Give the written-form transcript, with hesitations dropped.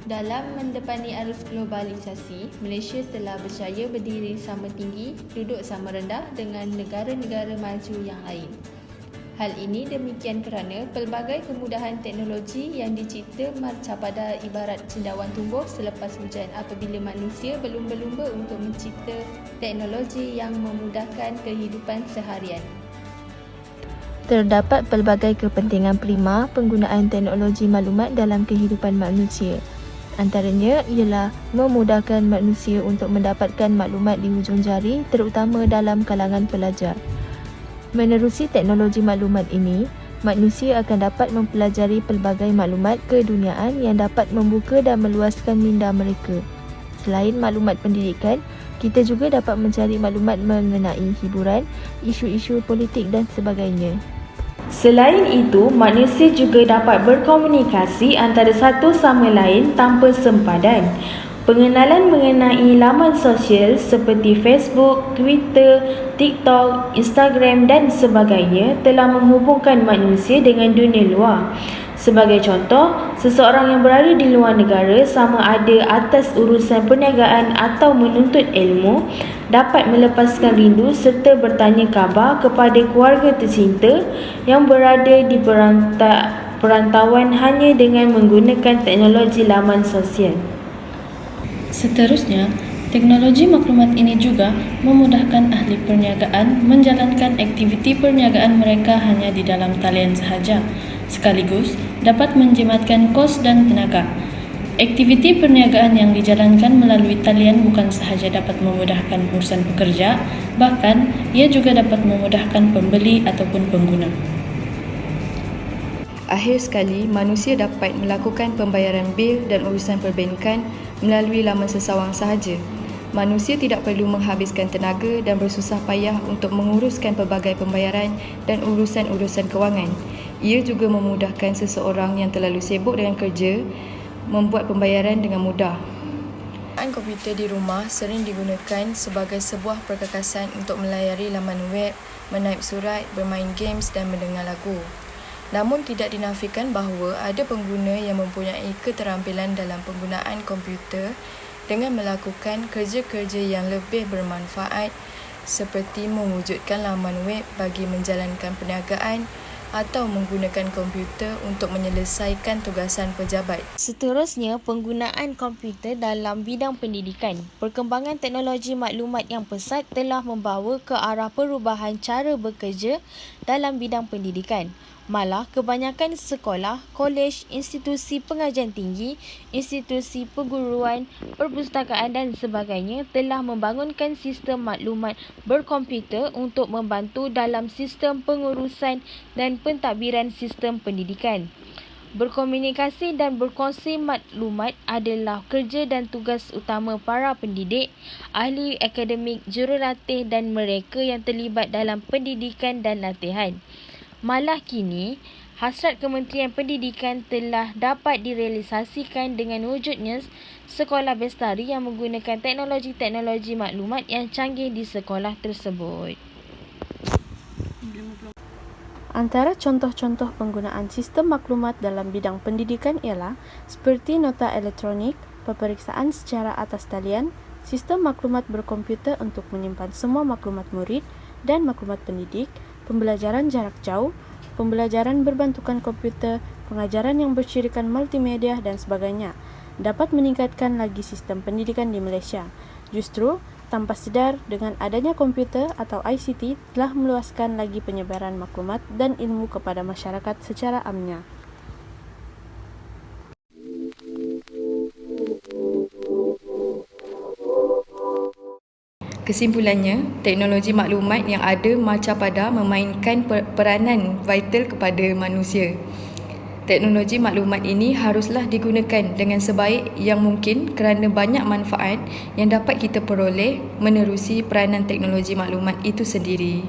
Dalam mendepani arus globalisasi, Malaysia telah berjaya berdiri sama tinggi, duduk sama rendah dengan negara-negara maju yang lain. Hal ini demikian kerana pelbagai kemudahan teknologi yang dicipta marcapada ibarat cendawan tumbuh selepas hujan apabila manusia berlumba-lumba untuk mencipta teknologi yang memudahkan kehidupan seharian. Terdapat pelbagai kepentingan prima penggunaan teknologi maklumat dalam kehidupan manusia. Antaranya ialah memudahkan manusia untuk mendapatkan maklumat di hujung jari, terutama dalam kalangan pelajar. Menerusi teknologi maklumat ini, manusia akan dapat mempelajari pelbagai maklumat keduniaan yang dapat membuka dan meluaskan minda mereka. Selain maklumat pendidikan, kita juga dapat mencari maklumat mengenai hiburan, isu-isu politik dan sebagainya. Selain itu, manusia juga dapat berkomunikasi antara satu sama lain tanpa sempadan. Pengenalan mengenai laman sosial seperti Facebook, Twitter, TikTok, Instagram dan sebagainya telah menghubungkan manusia dengan dunia luar. Sebagai contoh, seseorang yang berada di luar negara sama ada atas urusan perniagaan atau menuntut ilmu dapat melepaskan rindu serta bertanya khabar kepada keluarga tercinta yang berada di perantauan hanya dengan menggunakan teknologi laman sosial. Seterusnya, teknologi maklumat ini juga memudahkan ahli perniagaan menjalankan aktiviti perniagaan mereka hanya di dalam talian sahaja, sekaligus dapat menjimatkan kos dan tenaga. Aktiviti perniagaan yang dijalankan melalui talian bukan sahaja dapat memudahkan urusan pekerja, bahkan ia juga dapat memudahkan pembeli ataupun pengguna. Akhir sekali, manusia dapat melakukan pembayaran bil dan urusan perbankan melalui laman sesawang sahaja. Manusia tidak perlu menghabiskan tenaga dan bersusah payah untuk menguruskan pelbagai pembayaran dan urusan-urusan kewangan. Ia juga memudahkan seseorang yang terlalu sibuk dengan kerja membuat pembayaran dengan mudah. Komputer di rumah sering digunakan sebagai sebuah perkakasan untuk melayari laman web, menaip surat, bermain games dan mendengar lagu. Namun tidak dinafikan bahawa ada pengguna yang mempunyai keterampilan dalam penggunaan komputer dengan melakukan kerja-kerja yang lebih bermanfaat seperti mewujudkan laman web bagi menjalankan perniagaan atau menggunakan komputer untuk menyelesaikan tugasan pejabat. Seterusnya, penggunaan komputer dalam bidang pendidikan. Perkembangan teknologi maklumat yang pesat telah membawa ke arah perubahan cara bekerja dalam bidang pendidikan. Malah, kebanyakan sekolah, kolej, institusi pengajian tinggi, institusi perguruan, perpustakaan dan sebagainya telah membangunkan sistem maklumat berkomputer untuk membantu dalam sistem pengurusan dan pentadbiran sistem pendidikan. Berkomunikasi dan berkongsi maklumat adalah kerja dan tugas utama para pendidik, ahli akademik, jurulatih dan mereka yang terlibat dalam pendidikan dan latihan. Malah kini, hasrat Kementerian Pendidikan telah dapat direalisasikan dengan wujudnya sekolah bestari yang menggunakan teknologi-teknologi maklumat yang canggih di sekolah tersebut. Antara contoh-contoh penggunaan sistem maklumat dalam bidang pendidikan ialah seperti nota elektronik, peperiksaan secara atas talian, sistem maklumat berkomputer untuk menyimpan semua maklumat murid dan maklumat pendidik, pembelajaran jarak jauh, pembelajaran berbantukan komputer, pengajaran yang bercirikan multimedia dan sebagainya, dapat meningkatkan lagi sistem pendidikan di Malaysia. Justru, tanpa sedar, dengan adanya komputer atau ICT telah meluaskan lagi penyebaran maklumat dan ilmu kepada masyarakat secara amnya. Kesimpulannya, teknologi maklumat yang ada marcapada memainkan peranan vital kepada manusia. Teknologi maklumat ini haruslah digunakan dengan sebaik yang mungkin kerana banyak manfaat yang dapat kita peroleh menerusi peranan teknologi maklumat itu sendiri.